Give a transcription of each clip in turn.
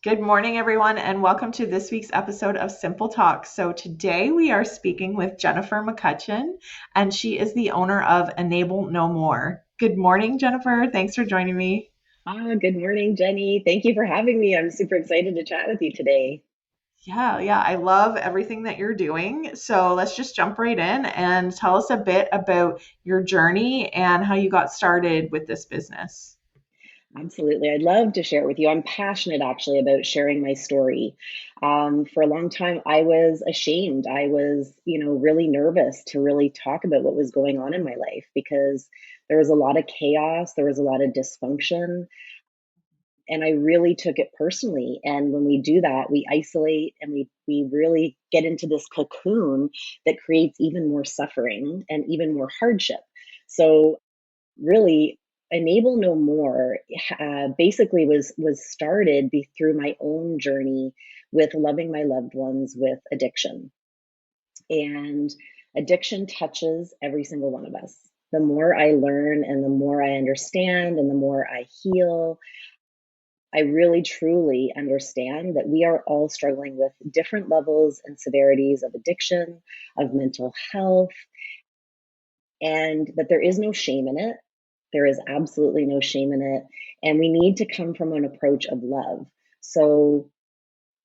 Good morning, everyone, and welcome to this week's episode of Simple Talk. So, today we are speaking with Jennifer McCutcheon, and she is the owner of Enable No More. Good morning, Jennifer. Thanks for joining me. Good morning, Jenny. Thank you for having me. I'm super excited to chat with you today. Yeah, I love everything that you're doing. So, let's just jump right in and tell us a bit about your journey and how you got started with this business. Absolutely. I'd love to share it with you. I'm passionate actually about sharing my story. For a long time, I was ashamed. I was, really nervous to really talk about what was going on in my life because there was a lot of chaos, there was a lot of dysfunction, and I really took it personally. And when we do that, we isolate and we really get into this cocoon that creates even more suffering and even more hardship. So really, Enable No More basically was started through my own journey with loving my loved ones with addiction. And addiction touches every single one of us. The more I learn and the more I understand and the more I heal, I really truly understand that we are all struggling with different levels and severities of addiction, of mental health, and that there is no shame in it. There is absolutely no shame in it. And we need to come from an approach of love. So,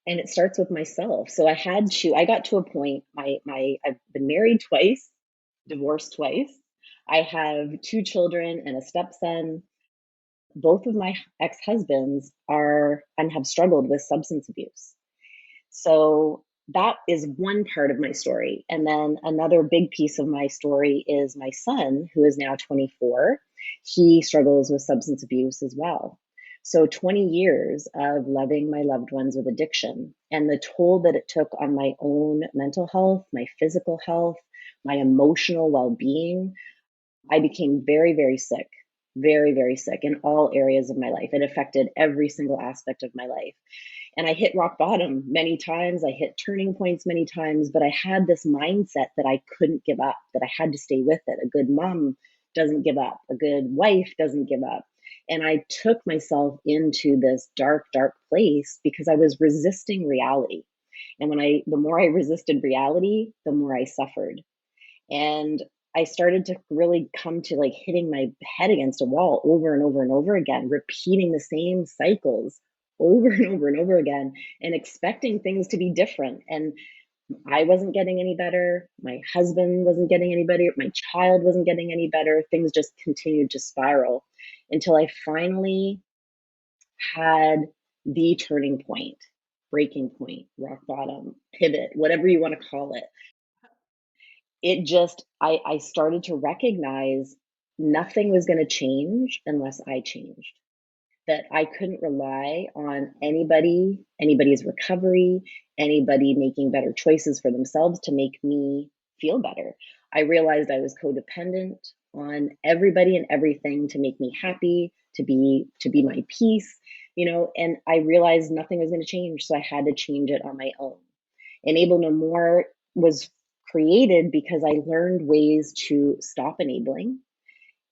and it starts with myself. So I got to a point, I've been married twice, divorced twice. I have two children and a stepson. Both of my ex-husbands are and have struggled with substance abuse. So that is one part of my story. And then another big piece of my story is my son, who is now 24. He struggles with substance abuse as well. So 20 years of loving my loved ones with addiction and the toll that it took on my own mental health, my physical health, my emotional well being. I became very, very sick, very, very sick in all areas of my life. It affected every single aspect of my life. And I hit rock bottom many times. I hit turning points many times, but I had this mindset that I couldn't give up, that I had to stay with it. A good mom doesn't give up, a good wife doesn't give up. And I took myself into this dark, dark place because I was resisting reality. And the more I resisted reality, the more I suffered. And I started to really come to like hitting my head against a wall over and over and over again, repeating the same cycles over and over and over again, and expecting things to be different. And I wasn't getting any better. My husband wasn't getting any better. My child wasn't getting any better. Things just continued to spiral until I finally had the turning point, breaking point, rock bottom, pivot, whatever you want to call it. I started to recognize nothing was going to change unless I changed. That I couldn't rely on anybody's recovery, anybody making better choices for themselves to make me feel better. I realized I was codependent on everybody and everything to make me happy, to be my peace, and I realized nothing was going to change, so I had to change it on my own. Enable No More was created because I learned ways to stop enabling.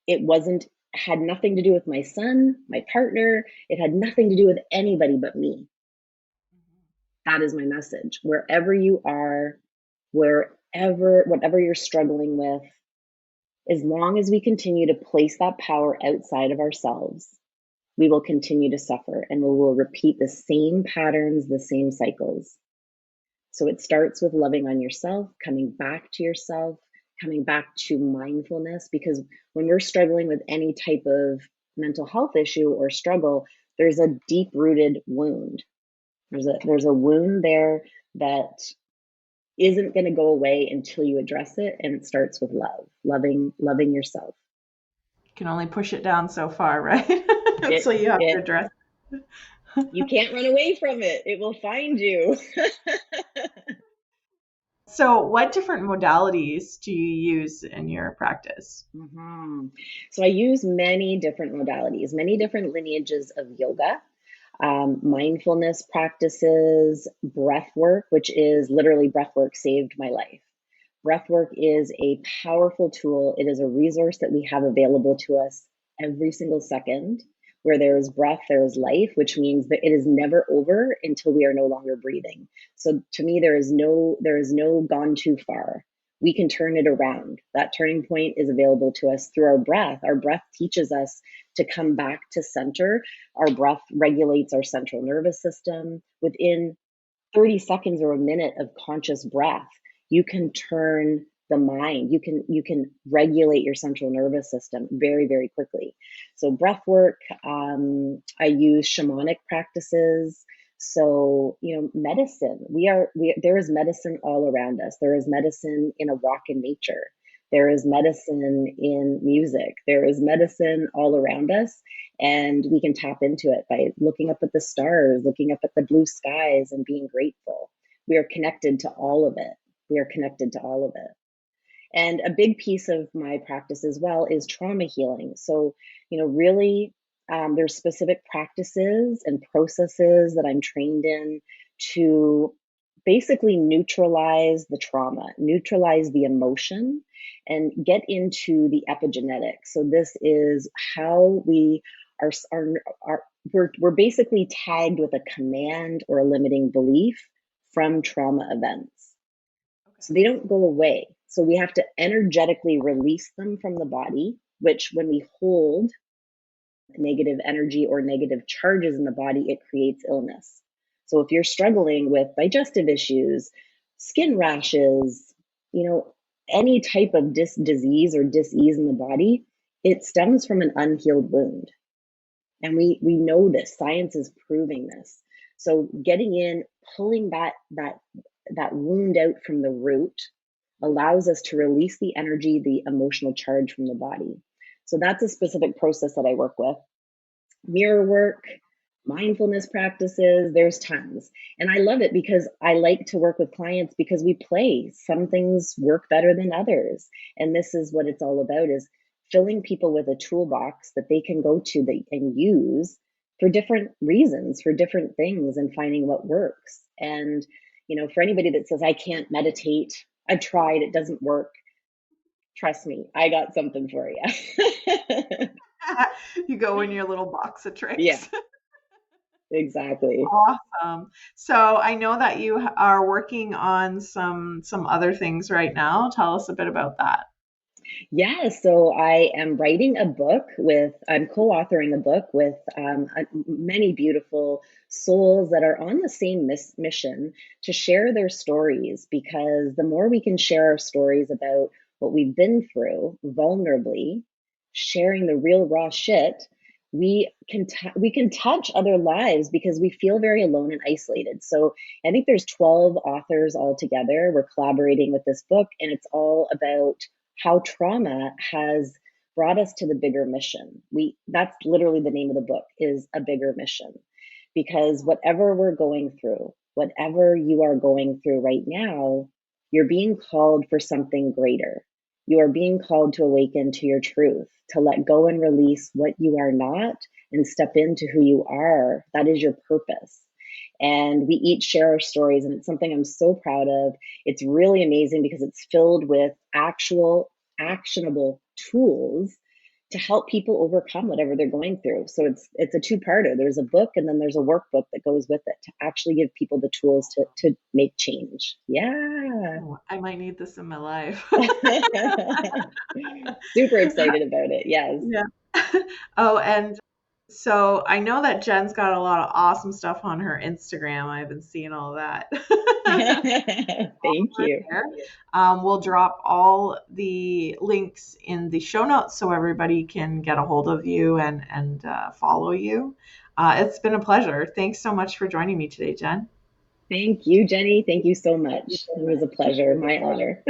It wasn't had nothing to do with my son, my partner. It had nothing to do with anybody but me. That is my message. Wherever you are, whatever you're struggling with, as long as we continue to place that power outside of ourselves, we will continue to suffer and we will repeat the same patterns, the same cycles. So it starts with loving on yourself, coming back to mindfulness, because when we're struggling with any type of mental health issue or struggle, there's a deep rooted wound. There's a wound there that isn't going to go away until you address it, and it starts with loving yourself. Can only push it down so far, right? It So you have to it address. you can't run away from it. It will find you. So, what different modalities do you use in your practice? So I use many different modalities, many different lineages of yoga, mindfulness practices, breath work, which is literally breath work saved my life. Breath work is a powerful tool. It is a resource that we have available to us every single second. Where there is breath, there is life, which means that it is never over until we are no longer breathing. So to me, there is no gone too far. We can turn it around. That turning point is available to us through our breath. Our breath teaches us to come back to center. Our breath regulates our central nervous system. Within 30 seconds or a minute of conscious breath, you can turn the mind. You can regulate your central nervous system very, very quickly. So breath work, I use shamanic practices. So, medicine, there is medicine all around us. There is medicine in a walk in nature. There is medicine in music. There is medicine all around us, and we can tap into it by looking up at the stars, looking up at the blue skies, and being grateful. We are connected to all of it. We are connected to all of it. And a big piece of my practice as well is trauma healing. So, really, there's specific practices and processes that I'm trained in to basically neutralize the trauma, neutralize the emotion, and get into the epigenetics. So this is how we are we're basically tagged with a command or a limiting belief from trauma events. So they don't go away. So we have to energetically release them from the body, which when we hold negative energy or negative charges in the body, it creates illness. So if you're struggling with digestive issues, skin rashes, any type of disease or disease in the body, it stems from an unhealed wound. And we know this. Science is proving this. So getting in, pulling that wound out from the root allows us to release the energy, the emotional charge from the body. So that's a specific process that I work with. Mirror work, mindfulness practices, there's tons. And I love it because I like to work with clients because we play. Some things work better than others. And this is what it's all about, is filling people with a toolbox that they can go to and use for different reasons, for different things, and finding what works. And, for anybody that says, I can't meditate, I've tried, it doesn't work. Trust me, I got something for you. You go in your little box of Yeah, tricks. exactly. Awesome. So I know that you are working on some other things right now. Tell us a bit about that. Yeah, so I am writing a book I'm co-authoring a book with many beautiful souls that are on the same mission to share their stories, because the more we can share our stories about what we've been through vulnerably, sharing the real raw shit, we can touch other lives, because we feel very alone and isolated. So I think there's 12 authors all together. We're collaborating with this book, and it's all about how trauma has brought us to the bigger mission. That's literally the name of the book, is A Bigger Mission. Because whatever you are going through right now, you're being called for something greater. You are being called to awaken to your truth, to let go and release what you are not and step into who you are. That is your purpose. And we each share our stories, and it's something I'm so proud of. It's really amazing because it's filled with actual actionable tools to help people overcome whatever they're going through. So it's a two-parter. There's a book, and then there's a workbook that goes with it to actually give people the tools to make change. Yeah. Oh, I might need this in my life. Super excited about it. Yes. Yeah. Oh, and so I know that Jen's got a lot of awesome stuff on her Instagram. I've been seeing all that. Thank Over you. there. We'll drop all the links in the show notes so everybody can get a hold of you and follow you. It's been a pleasure. Thanks so much for joining me today, Jen. Thank you, Jenny. Thank you so much. It was a pleasure. My honor.